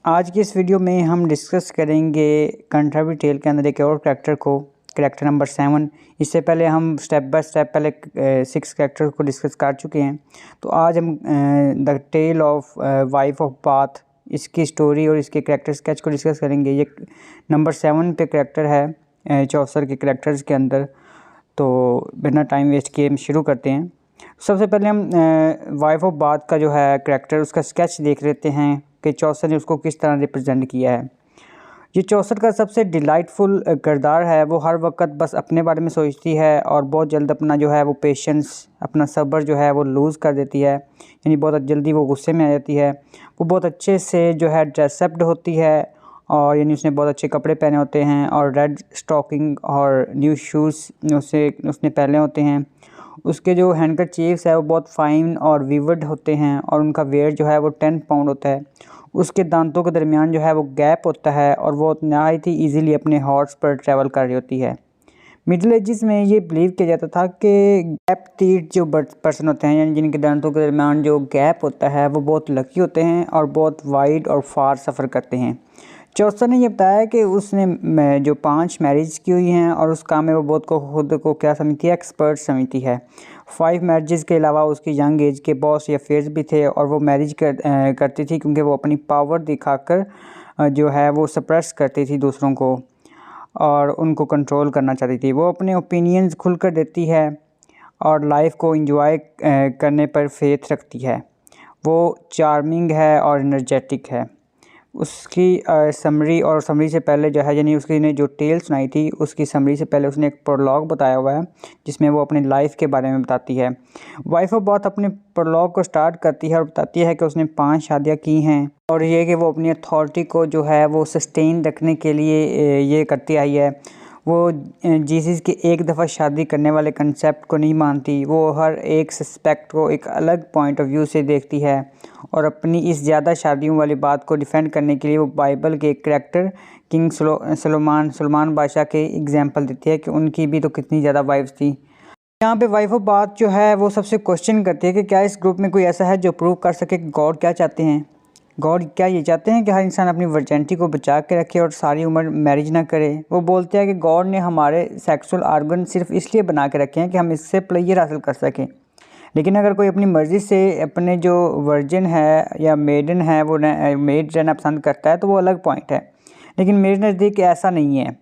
आज की इस वीडियो में हम डिस्कस करेंगे कंट्रावी टेल के अंदर एक और कैरेक्टर नंबर 7। इससे पहले हम स्टेप बाय स्टेप पहले 6 कैरेक्टर को डिस्कस कर चुके हैं। तो आज हम the tale of wife of Bath, इसकी स्टोरी और इसके कैरेक्टर स्केच को डिस्कस करेंगे। ये नंबर 7 पे कैरेक्टर है चौसर के कैरेक्टर्स के अंदर। तो बिना टाइम वेस्ट किए हम शुरू करते हैं। सबसे पहले हम वाइफ ऑफ बाथ का जो है कैरेक्टर, उसका स्केच देख लेते हैं कि चौसर ने उसको किस तरह रिप्रेजेंट किया है। ये चौसर का सबसे डिलाइटफुल किरदार है। वो हर वक्त बस अपने बारे में सोचती है और बहुत जल्द अपना जो है वो पेशेंस, अपना सब्र जो है वो लूज़ कर देती है, यानी बहुत जल्दी वो गुस्से में आ जाती है। वो बहुत अच्छे से जो है ड्रेसअप्ड होती है और यानी उसने बहुत अच्छे कपड़े पहने होते हैं और रेड स्टॉकिंग और न्यू शूज़ उसने पहने होते हैं। उसके जो हैंडकरचीफ्स है वो बहुत फ़ाइन और विविड होते हैं और उनका वेट जो है वो 10 पाउंड होता है। उसके दांतों के दरमियान जो है वो गैप होता है और वो नहायत ही ईज़िली अपने हॉर्स पर ट्रैवल कर रही होती है। मिडिल एजिस में ये बिलीव किया जाता था कि गैप टीथ जो पर्सन होते हैं, यानी जिनके दांतों के दरमियान जो गैप होता है, वो बहुत लकी होते हैं और बहुत वाइड और फार सफ़र करते हैं। चौसर ने ये बताया कि उसने जो 5 मैरिज की हुई हैं और उस काम में वो बहुत को खुद को क्या समझती है, एक्सपर्ट समझती है। 5 मैरिजेस के अलावा उसकी यंग एज के बहुत से अफेयर्स भी थे और वो मैरिज करती थी क्योंकि वो अपनी पावर दिखाकर जो है वो सप्रेस करती थी दूसरों को और उनको कंट्रोल करना चाहती थी। वो अपने ओपिनियंस खुलकर देती है और लाइफ को एंजॉय करने पर फेथ रखती है। वो चार्मिंग है और एनर्जेटिक है। उसकी समरी से पहले जो है, यानी उसकी ने जो टेल सुनाई थी उसकी समरी से पहले उसने एक प्रोलॉग बताया हुआ है जिसमें वो अपनी लाइफ के बारे में बताती है। वाइफ ऑफ बाथ अपने प्रोलॉग को स्टार्ट करती है और बताती है कि उसने 5 शादियां की हैं और ये कि वो अपनी अथॉरिटी को जो है वो सस्टेन रखने के लिए ये करती आई है। वो जीसस की एक दफ़ा शादी करने वाले कंसेप्ट को नहीं मानती। वो हर एक सस्पेक्ट को एक अलग पॉइंट ऑफ व्यू से देखती है और अपनी इस ज़्यादा शादियों वाली बात को डिफेंड करने के लिए वो बाइबल के एक कैरेक्टर किंग सुलेमान बादशाह के एग्जांपल देती है कि उनकी भी तो कितनी ज़्यादा वाइफ्स थी। यहाँ पे वाइफ ऑफ बाथ जो है वो सबसे क्वेश्चन करती है कि क्या इस ग्रुप में कोई ऐसा है जो प्रूव कर सके कि गॉड क्या चाहते हैं। गॉड क्या ये चाहते हैं कि हर इंसान अपनी वर्जिनिटी को बचा के रखे और सारी उम्र मैरिज ना करे। वो बोलते हैं कि गॉड ने हमारे सेक्सुअल ऑर्गन सिर्फ इसलिए बना के रखे हैं कि हम इससे प्लेजर हासिल कर सकें, लेकिन अगर कोई अपनी मर्ज़ी से अपने जो वर्जिन है या मेडन है वो मेड रहना पसंद करता है तो वो अलग पॉइंट है, लेकिन मेरे नज़दीक ऐसा नहीं है।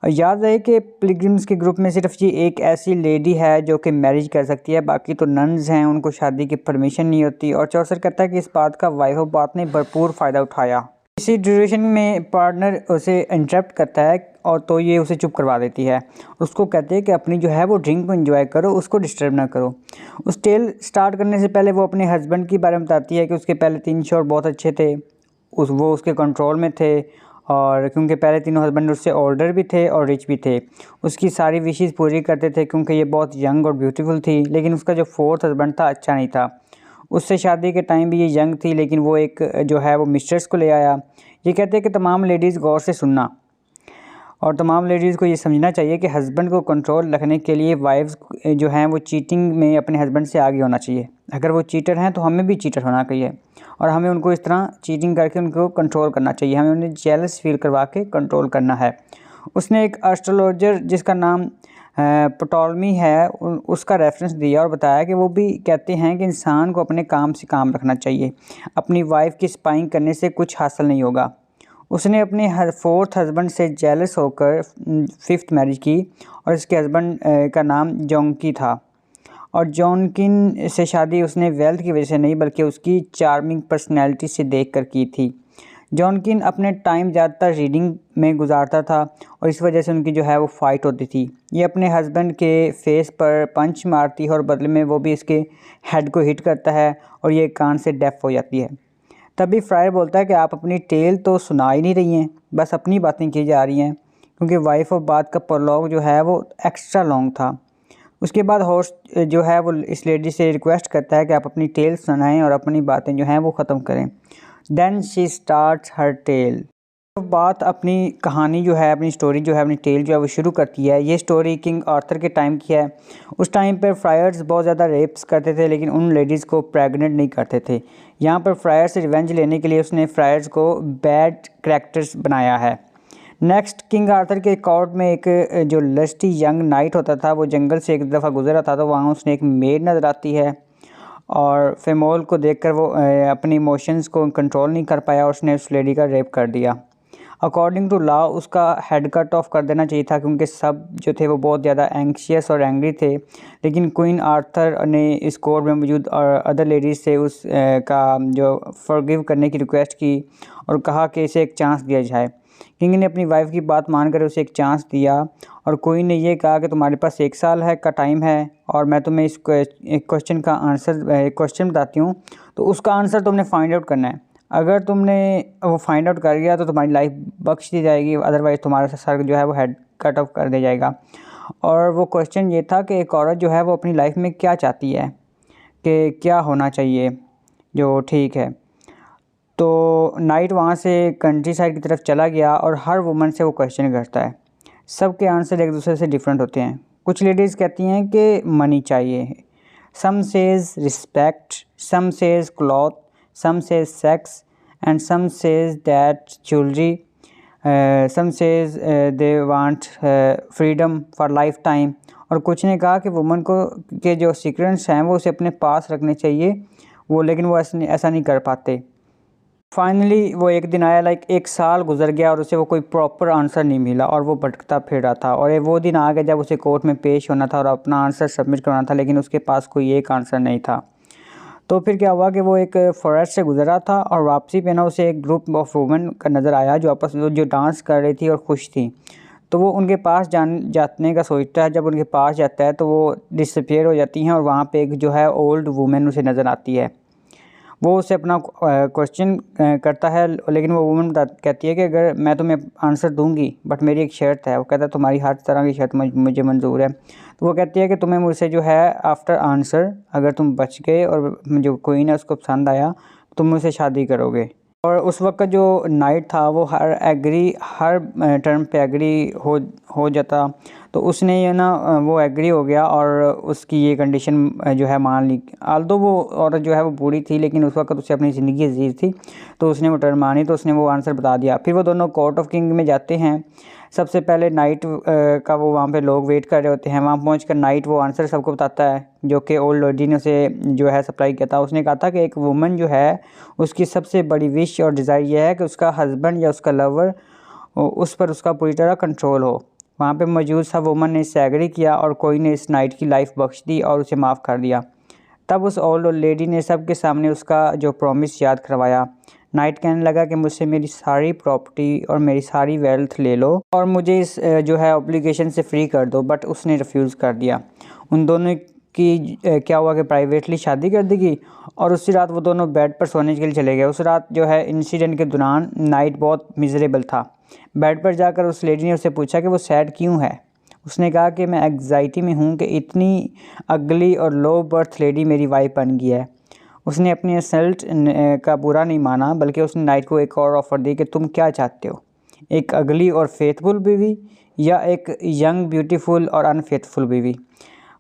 याद रहे कि पिलग्रिम्स के ग्रुप में सिर्फ ये एक ऐसी लेडी है जो कि मैरिज कर सकती है, बाकी तो नन्स हैं, उनको शादी की परमिशन नहीं होती। और चौसर कहता है कि इस बात का वाइफ ऑफ बाथ ने भरपूर फ़ायदा उठाया। इसी ड्यूरेशन में पार्टनर उसे इंटरप्ट करता है और तो ये उसे चुप करवा देती है। उसको कहते हैं कि अपनी जो है वो ड्रिंक को एंजॉय करो, उसको डिस्टर्ब ना करो। उस टेल स्टार्ट करने से पहले वो अपने हस्बैंड के बारे में बताती है कि उसके पहले 3 शोर बहुत अच्छे थे, वो उसके कंट्रोल में थे और क्योंकि पहले तीनों हस्बैंड उससे ओल्डर भी थे और रिच भी थे। उसकी सारी विशेज़ पूरी करते थे क्योंकि ये बहुत यंग और ब्यूटीफुल थी। लेकिन उसका जो 4th हस्बैंड था अच्छा नहीं था। उससे शादी के टाइम भी ये यंग थी, लेकिन वो एक जो है वो मिस्ट्रेस को ले आया। ये कहते हैं कि तमाम लेडीज़ गौर से सुनना और तमाम लेडीज़ को ये समझना चाहिए कि हस्बैंड को कंट्रोल रखने के लिए वाइफ्स जो हैं वो चीटिंग में अपने हस्बैंड से आगे होना चाहिए। अगर वो चीटर हैं तो हमें भी चीटर होना चाहिए और हमें उनको इस तरह चीटिंग करके उनको कंट्रोल करना चाहिए। हमें उन्हें जेलस फील करवा के कंट्रोल करना है। उसने एक एस्ट्रोलॉजर जिसका नाम पटोलमी है उसका रेफरेंस दिया और बताया कि वो भी कहते हैं कि इंसान को अपने काम से काम रखना चाहिए। अपनी वाइफ की स्पाइंग करने से कुछ हासिल नहीं होगा। उसने अपने 4th हस्बैंड से जेलस होकर 5th मैरिज की और इसके हस्बैंड का नाम जॉनकी था। और जॉनकिन से शादी उसने वेल्थ की वजह से नहीं बल्कि उसकी चार्मिंग पर्सनैलिटी से देखकर की थी। जॉनकिन अपने टाइम ज़्यादातर रीडिंग में गुजारता था और इस वजह से उनकी जो है वो फ़ाइट होती थी। ये अपने हस्बैंड के फेस पर पंच मारती है और बदले में वो भी इसके हेड को हिट करता है और ये कान से डेफ हो जाती है। तभी फ्रायर बोलता है कि आप अपनी टेल तो सुना ही नहीं रही हैं, बस अपनी बातें की जा रही हैं, क्योंकि वाइफ ऑफ बाथ का प्रोलॉग जो है वो एक्स्ट्रा लॉन्ग था। उसके बाद होस्ट जो है वो इस लेडी से रिक्वेस्ट करता है कि आप अपनी टेल सुनाएं और अपनी बातें जो हैं वो ख़त्म करें। Then she starts her tale. बात अपनी कहानी जो है, अपनी स्टोरी जो है, अपनी टेल जो है वो शुरू करती है। ये स्टोरी किंग आर्थर के टाइम की है। उस टाइम पर फ्रायर्स बहुत ज़्यादा रेप्स करते थे लेकिन उन लेडीज़ को प्रेग्नेंट नहीं करते थे। यहाँ पर फ्रायर से रिवेंज लेने के लिए उसने फ्रायर्स को बैड करैक्टर्स बनाया है। नेक्स्ट, किंग आर्थर के कोर्ट में एक जो लस्टी यंग नाइट होता था वो जंगल से एक दफ़ा गुजरा था, तो वहाँ उसने एक मेड नज़र आती है और फेमोल को देखकर वो अपनी इमोशंस को कंट्रोल नहीं कर पाया और उसने उस लेडी का रेप कर दिया। अकॉर्डिंग टू लॉ उसका हेड कट ऑफ कर देना चाहिए था, क्योंकि सब जो थे वो बहुत ज़्यादा एंक्शियस और एंग्री थे। लेकिन क्वीन आर्थर ने इस कोर्ट में मौजूद और अदर लेडीज़ से उस का जो फॉरगिव करने की रिक्वेस्ट की और कहा कि इसे एक चांस दिया जाए। किंग ने अपनी वाइफ की बात मानकर उसे एक चांस दिया और क्वीन ने ये कहा कि तुम्हारे पास 1 साल का टाइम है और मैं तुम्हें इस क्वेश्चन का आंसर क्वेश्चन बताती हूँ, तो उसका आंसर तुमने फाइंड आउट करना है। अगर तुमने वो फाइंड आउट कर लिया तो तुम्हारी लाइफ बख्श दी जाएगी, अदरवाइज़ तुम्हारा सर जो है वो हेड कट ऑफ कर दिया जाएगा। और वो क्वेश्चन ये था कि एक औरत जो है वो अपनी लाइफ में क्या चाहती है, कि क्या होना चाहिए जो ठीक है। तो नाइट वहाँ से कंट्री साइड की तरफ चला गया और हर वुमन से वो क्वेश्चन करता है। सब के आंसर एक दूसरे से डिफरेंट होते हैं। कुछ लेडीज़ कहती हैं कि मनी चाहिए, some says respect, some says cloth, some says sex and some says that jewellery, some says they want freedom for lifetime. और कुछ ने कहा कि वुमन को के जो सीक्रेट्स हैं वो उसे अपने पास रखने चाहिए, वो लेकिन वो ऐसा नहीं कर पाते। फाइनली वो एक दिन आया, 1 साल गुजर गया और उसे वो कोई प्रॉपर आंसर नहीं मिला और वो भटकता फिर रहा था। और ये वो दिन आ गया जब उसे कोर्ट में पेश होना था और अपना आंसर सबमिट करना था, लेकिन उसके पास कोई एक आंसर नहीं था। तो फिर क्या हुआ कि वो एक फॉरेस्ट से गुजरा था और वापसी पे ना उसे एक ग्रुप ऑफ वुमेन का नज़र आया जो आपस में जो डांस कर रही थी और खुश थी। तो वो उनके पास जाने का सोचता है। जब उनके पास जाता है तो वो डिसअपीयर हो जाती हैं और वहाँ पे एक जो है ओल्ड वुमेन उसे नज़र आती है। वो उससे अपना क्वेश्चन करता है, लेकिन वो वुमन कहती है कि अगर मैं तुम्हें आंसर दूंगी बट मेरी एक शर्त है। वो कहता है तुम्हारी हर तरह की शर्त मुझे मंजूर है। तो वो कहती है कि तुम्हें मुझसे जो है आफ्टर आंसर अगर तुम बच गए और जो क्वीन है उसको पसंद आया तो तुम मुझसे शादी करोगे। और उस वक्त जो नाइट था वो हर टर्म पे एग्री हो जाता। तो उसने ये ना वो एग्री हो गया और उसकी ये कंडीशन जो है मान ली। आल्दो वो औरत जो है वो बूढ़ी थी, लेकिन उस वक्त उसे अपनी ज़िंदगी अजीज थी, तो उसने वो टर्म मानी, तो उसने वो आंसर बता दिया। फिर वो दोनों कोर्ट ऑफ किंग में जाते हैं। सबसे पहले नाइट का वो वहाँ पे लोग वेट कर रहे होते हैं। वहाँ पहुँचकर नाइट वो आंसर सबको बताता है जो कि ओल्ड लेडी ने उसे जो है सप्लाई किया था। उसने कहा था कि एक वुमन जो है उसकी सबसे बड़ी विश और डिज़ायर ये है कि उसका हस्बैंड या उसका लवर उस पर उसका पूरी तरह कंट्रोल हो। वहाँ पे मौजूद सब वुमन ने इससे एग्री किया और कोई ने इस नाइट की लाइफ बख्श दी और उसे माफ़ कर दिया। तब उस ओल्ड लेडी ने सबके सामने उसका जो प्रॉमिस याद करवाया। नाइट कहने लगा कि मुझसे मेरी सारी प्रॉपर्टी और मेरी सारी वेल्थ ले लो और मुझे इस जो है ऑब्लिगेशन से फ्री कर दो, बट उसने रिफ्यूज़ कर दिया। उन दोनों की क्या हुआ कि प्राइवेटली शादी कर दी गई और उसी रात वो दोनों बेड पर सोने के लिए चले गए। उस रात जो है इंसिडेंट के दौरान नाइट बहुत मिजरेबल था। बेड पर जाकर उस लेडी ने उससे पूछा कि वो सैड क्यों है। उसने कहा कि मैं एग्जाइटी में हूँ कि इतनी अगली और लो बर्थ लेडी मेरी वाइफ बन गई है। उसने अपनी इंसल्ट का बुरा नहीं माना, बल्कि उसने नाइट को एक और ऑफ़र दी कि तुम क्या चाहते हो, एक अगली और फेथफुल बीवी या एक यंग ब्यूटीफुल और अनफेथफुल बीवी।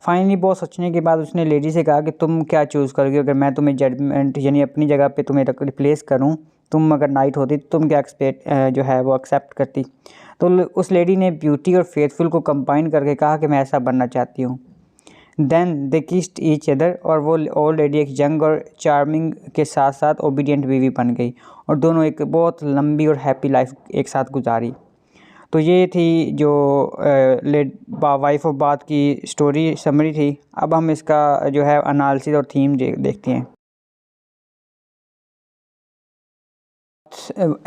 फाइनली बहुत सोचने के बाद उसने लेडी से कहा कि तुम क्या चूज़ करोगे अगर मैं तुम्हें जजमेंट यानी अपनी जगह पे तुम्हें रिप्लेस करूं। तुम अगर नाइट होती तो तुम क्या जो है वो एक्सेप्ट करती। तो उस लेडी ने ब्यूटी और फेथफुल को कंबाइन करके कहा कि मैं ऐसा बनना चाहती हूँ। Then they kissed each other और वो ओल्ड लेडी एक यंग और चार्मिंग के साथ साथ ओबीडियंट बीवी बन गई और दोनों एक बहुत लंबी और हैप्पी लाइफ एक साथ गुजारी। तो ये थी जो वाइफ ऑफ बाथ की स्टोरी समरी थी। अब हम इसका जो है एनालिसिस और थीम देखते हैं।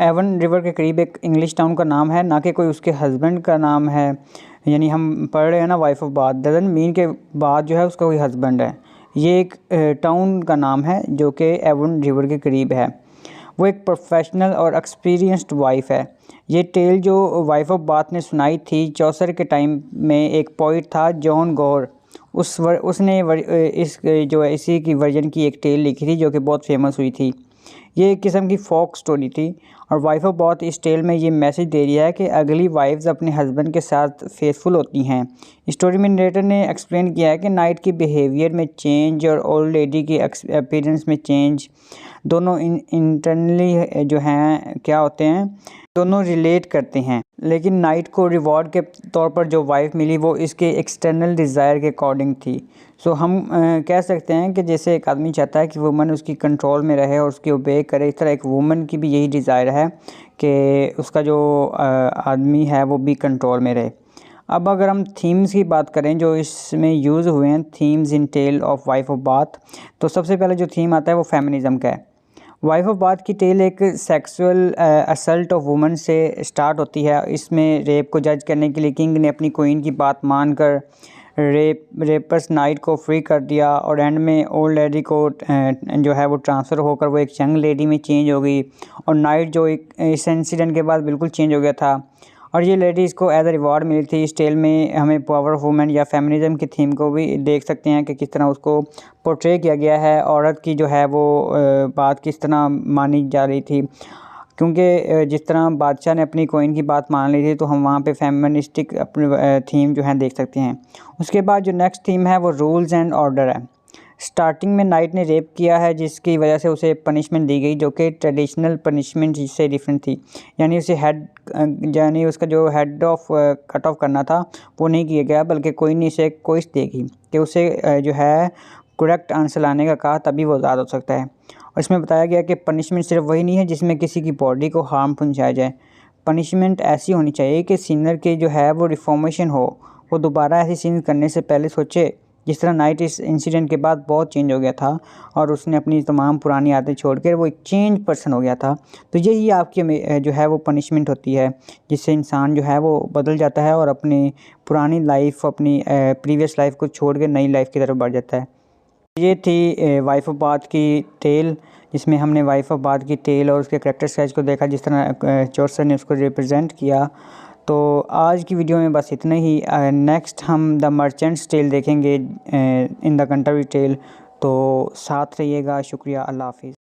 एवन रिवर के करीब एक इंग्लिश टाउन का नाम है, ना कि कोई उसके हस्बैंड का नाम है। यानी हम पढ़ रहे हैं ना wife of bath, doesn't mean के बाद जो है उसका कोई हस्बैंड है। ये एक टाउन का नाम है जो कि एवन रिवर के करीब है। वो एक प्रोफेशनल और एक्सपीरियंस्ड वाइफ है। ये टेल जो वाइफ ऑफ बाथ ने सुनाई थी चौसर के टाइम में, एक पोइट था जॉन गोर, उसने इस जो है इसी की वर्जन की एक टेल लिखी थी जो कि बहुत फेमस हुई थी। ये एक किस्म की फोक स्टोरी थी और वाइफ ऑफ बाथ इस टेल में ये मैसेज दे रही है कि अगली वाइफ्स अपने हस्बैंड के साथ फेथफुल होती हैं। स्टोरी में नरेटर ने एक्सप्लेन किया है कि नाइट की बिहेवियर में चेंज और ओल्ड लेडी की अपीयरेंस में चेंज दोनों इंटरनली जो हैं क्या होते हैं, दोनों रिलेट करते हैं। लेकिन नाइट को रिवॉर्ड के तौर पर जो वाइफ मिली वो इसके एक्सटर्नल डिज़ायर के अकॉर्डिंग थी। सो हम कह सकते हैं कि जैसे एक आदमी चाहता है कि वुमन उसकी कंट्रोल में रहे और उसकी ओबे करे, इस तरह एक वुमन की भी यही डिज़ायर है कि उसका जो आदमी है वो भी कंट्रोल में रहे। अब अगर हम थीम्स की बात करें जो इसमें यूज़ हुए हैं, themes in tale of wife of Bath, तो सबसे पहले जो थीम आता है वो फेमिनिज़म का है। वाइफ ऑफ बाथ की टेल एक सेक्सुअल असल्ट ऑफ वुमन से स्टार्ट होती है। इसमें रेप को जज करने के लिए किंग ने अपनी क्वीन की बात मानकर रेपर्स नाइट को फ्री कर दिया और एंड में ओल्ड लेडी को जो है वो ट्रांसफ़र होकर वो एक यंग लेडी में चेंज हो गई और नाइट जो एक इस इंसिडेंट के बाद बिल्कुल चेंज हो गया था और ये लेडीज़ को एज अ रिवॉर्ड मिली थी। इस टेल में हमें पावर ऑफ वुमेन या फेमिनिज़म की थीम को भी देख सकते हैं कि किस तरह उसको पोर्ट्रे किया गया है। औरत की जो है वो बात किस तरह मानी जा रही थी, क्योंकि जिस तरह बादशाह ने अपनी क्वीन की बात मान ली थी तो हम वहाँ पे फेमिनिस्टिक अपने थीम जो है देख सकते हैं। उसके बाद जो नेक्स्ट थीम है वो रूल्स एंड ऑर्डर है। स्टार्टिंग में नाइट ने रेप किया है जिसकी वजह से उसे पनिशमेंट दी गई जो कि ट्रेडिशनल पनिशमेंट से डिफरेंट थी, यानी उसे यानी उसका जो हेड ऑफ कट ऑफ करना था वो नहीं किया गया, बल्कि कोई नहीं इसे कोशिश देगी कि उसे जो है करेक्ट आंसर लाने का कहा, तभी वो आज़ाद हो सकता है। और इसमें बताया गया कि पनिशमेंट सिर्फ वही नहीं है जिसमें किसी की बॉडी को हार्म पहुँचाया जाए। पनिशमेंट ऐसी होनी चाहिए कि सिनर के जो है वो रिफॉर्मेशन हो, वो दोबारा ऐसी सीन करने से पहले सोचे। जिस तरह नाइट इस इंसिडेंट के बाद बहुत चेंज हो गया था और उसने अपनी तमाम पुरानी आदतें छोड़कर वो एक चेंज पर्सन हो गया था, तो यही आपकी जो है वो पनिशमेंट होती है जिससे इंसान जो है वो बदल जाता है और अपनी पुरानी लाइफ, अपनी प्रीवियस लाइफ को छोड़ कर नई लाइफ की तरफ बढ़ जाता है। ये थी वाइफ ऑफ बाथ की टेल, जिसमें हमने वाइफ ऑफ बाथ की टेल और उसके करैक्टर स्केच को देखा, जिस तरह चौसर ने उसको रिप्रेजेंट किया। तो आज की वीडियो में बस इतना ही। नेक्स्ट हम द मर्चेंट्स टेल देखेंगे इन द कंट्री टेल, तो साथ रहिएगा। शुक्रिया, अल्लाह हाफिज़।